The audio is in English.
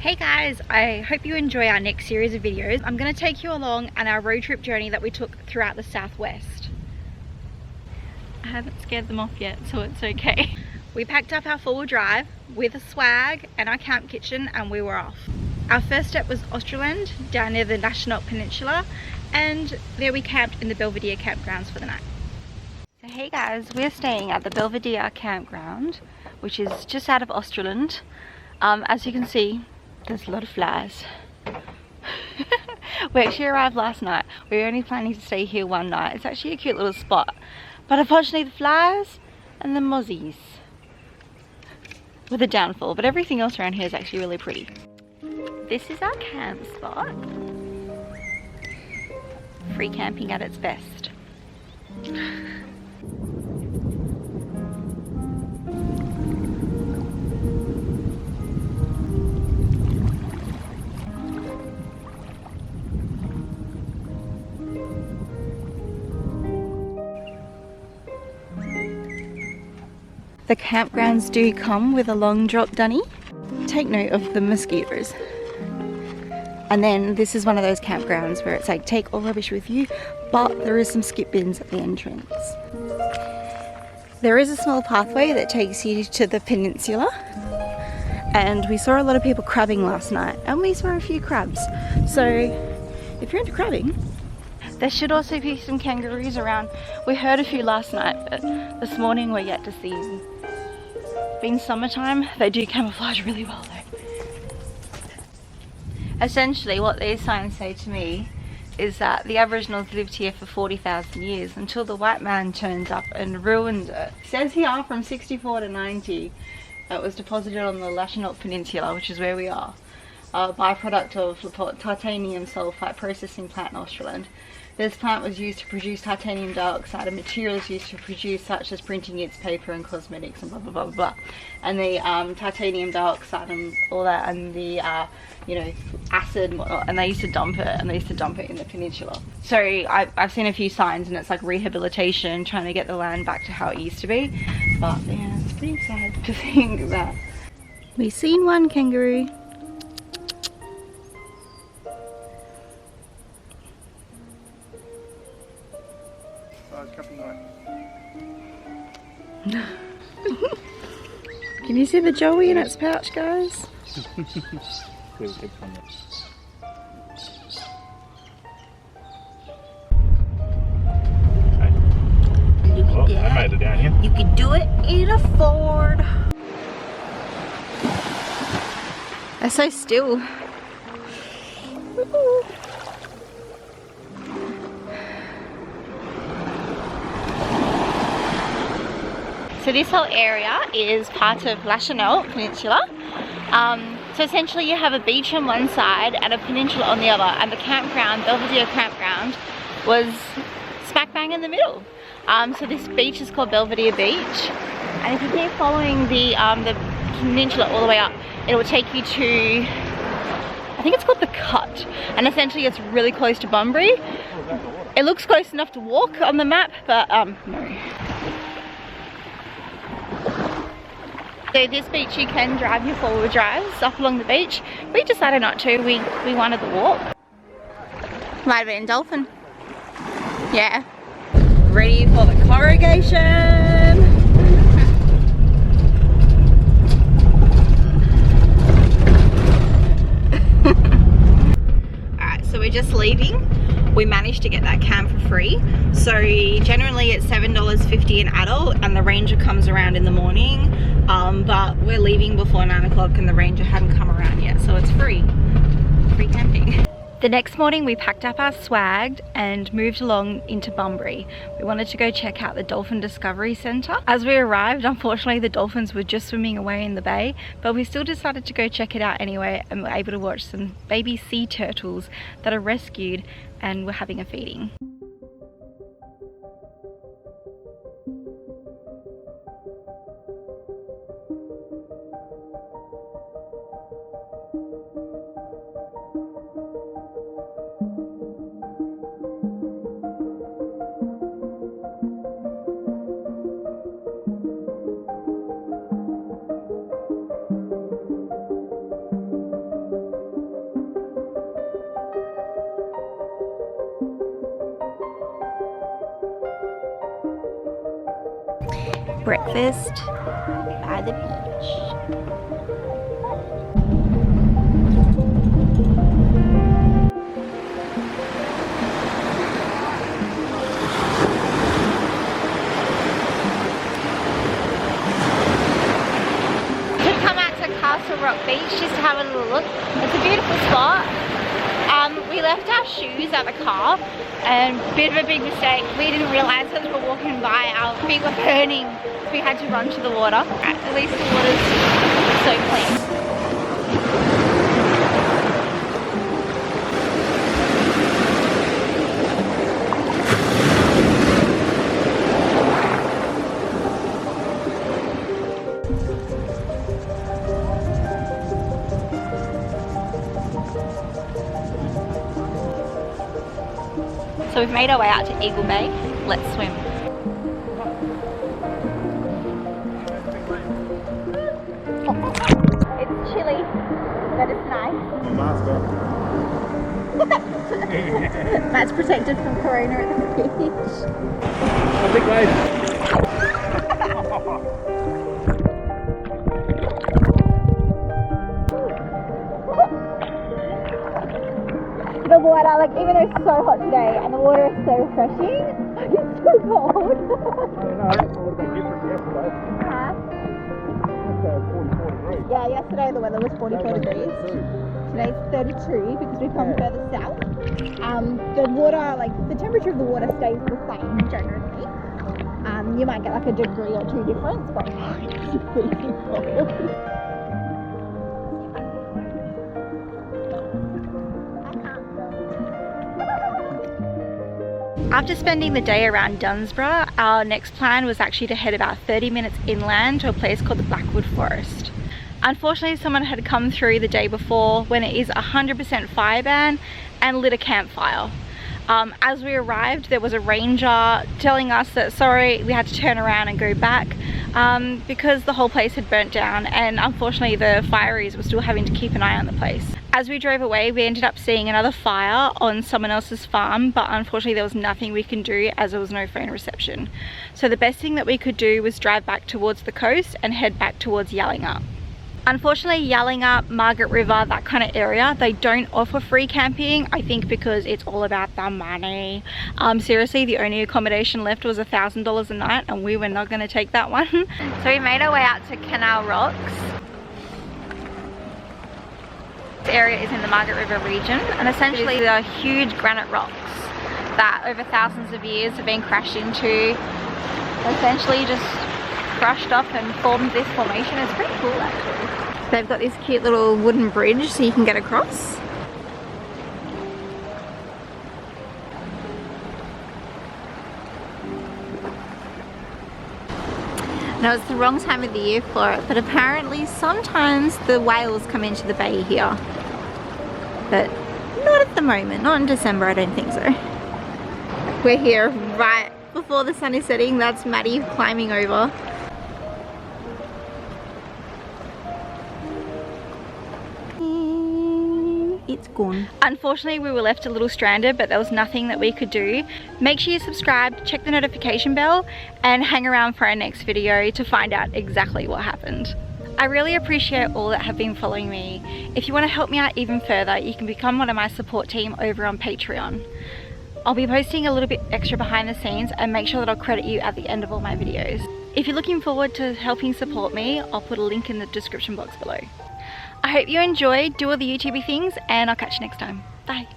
Hey guys, I hope you enjoy our next series of videos. I'm going to take you along on our road trip journey that we took throughout the southwest. I haven't scared them off yet, so it's okay. We packed up our four-wheel drive with a swag and our camp kitchen and we were off. Our first step was Australand, down near the National Peninsula, and there we camped in the Belvidere Campgrounds for the night. So hey guys, we're staying at the Belvidere Campground, which is just out of Australand. As you can see, there's a lot of flies. We actually arrived last night. We were only planning to stay here one night. It's actually a cute little spot. But unfortunately the flies and the mozzies were the downfall. But everything else around here is actually really pretty. This is our camp spot. Free camping at its best. The campgrounds do come with a long drop dunny. Take note of the mosquitoes. And then this is one of those campgrounds where it's like take all rubbish with you, but there is some skip bins at the entrance. There is a small pathway that takes you to the peninsula, and we saw a lot of people crabbing last night and we saw a few crabs. So if you're into crabbing, there should also be some kangaroos around. We heard a few last night, but this morning we're yet to see them. Being summertime, they do camouflage really well though. Essentially what these signs say to me is that the Aboriginals lived here for 40,000 years until the white man turns up and ruined it. It says here from 64 to 90 it was deposited on the Laurajanehahn Peninsula, which is where we are. A byproduct of titanium sulfide processing plant in Australand. This plant was used to produce titanium dioxide and materials used to produce such as printing inks, paper and cosmetics and blah blah blah blah. And the titanium dioxide and all that and the you know, acid and whatnot, and they used to dump it in the peninsula. So I've seen a few signs and it's like rehabilitation, trying to get the land back to how it used to be. But yeah, it's pretty sad to think that. We've seen one kangaroo. Can you see the joey in its pouch, guys? Well, I made it down here. You could do it in a Ford. They're so still. Ooh. So this whole area is part of Laurajanehahn Peninsula. So essentially you have a beach on one side and a peninsula on the other, and the campground, Belvidere Campground, was smack bang in the middle. So this beach is called Belvidere Beach, and if you keep following the peninsula all the way up, it will take you to, I think it's called the Cut, and essentially it's really close to Bunbury. It looks close enough to walk on the map, but no. So this beach you can drive your four-wheel drives up along the beach. We decided not to, we wanted the walk. Might have been Dolphin. Yeah. Ready for the corrugation. Alright, so we're just leaving. We managed to get that camp for free. So generally it's $7.50 an adult and the ranger comes around in the morning. But we're leaving before 9 o'clock and the ranger hadn't come around yet, so it's free camping. The next morning we packed up our swag and moved along into Bunbury. We wanted to go check out the Dolphin Discovery Centre. As we arrived, unfortunately the dolphins were just swimming away in the bay, but we still decided to go check it out anyway, and were able to watch some baby sea turtles that are rescued and were having a feeding. breakfast by the beach. Rock Beach just to have a little look. It's a beautiful spot. We left our shoes at the car, and bit of a big mistake. We didn't realise as we were walking by our feet were burning. We had to run to the water. At least the water's so clean. So we've made our way out to Eagle Bay. Let's swim. It's chilly, but it's nice. Matt's protected from corona at the beach. Big wave. The water, like even though it's so hot today and the water is so refreshing, it's so cold. I don't know, it would have been different yesterday. Yesterday was 44 degrees. Yeah, yesterday the weather was 44 degrees. Today's 32 because we've come further south. The water, like the temperature of the water stays the same generally. You might get like a degree or two difference, but it's freezing cold. After spending the day around Dunsborough, our next plan was actually to head about 30 minutes inland to a place called the Blackwood Forest. Unfortunately, someone had come through the day before when it is 100% fire ban and lit a campfire. As we arrived, there was a ranger telling us that sorry, we had to turn around and go back because the whole place had burnt down, and unfortunately the fireys were still having to keep an eye on the place. As we drove away, we ended up seeing another fire on someone else's farm, but unfortunately there was nothing we can do as there was no phone reception. So the best thing that we could do was drive back towards the coast and head back towards Yallingup. Unfortunately, Yallingup, Margaret River, that kind of area, they don't offer free camping, I think because it's all about the money. Seriously, the only accommodation left was $1,000 a night and we were not going to take that one. So we made our way out to Canal Rocks. This area is in the Margaret River region, and essentially they are huge granite rocks that over thousands of years have been crashed into, essentially just crushed up and formed this formation. It's pretty cool actually. They've got this cute little wooden bridge so you can get across. Now it's the wrong time of the year for it, but apparently sometimes the whales come into the bay here. But not at the moment, not in December, I don't think so. We're here right before the sun is setting. That's Maddie climbing over. It's gone. Unfortunately, we were left a little stranded, but there was nothing that we could do. Make sure you subscribe, check the notification bell, and hang around for our next video to find out exactly what happened. I really appreciate all that have been following me. If you want to help me out even further, you can become one of my support team over on Patreon. I'll be posting a little bit extra behind the scenes and make sure that I'll credit you at the end of all my videos. If you're looking forward to helping support me, I'll put a link in the description box below. I hope you enjoyed, do all the YouTubey things, and I'll catch you next time. Bye.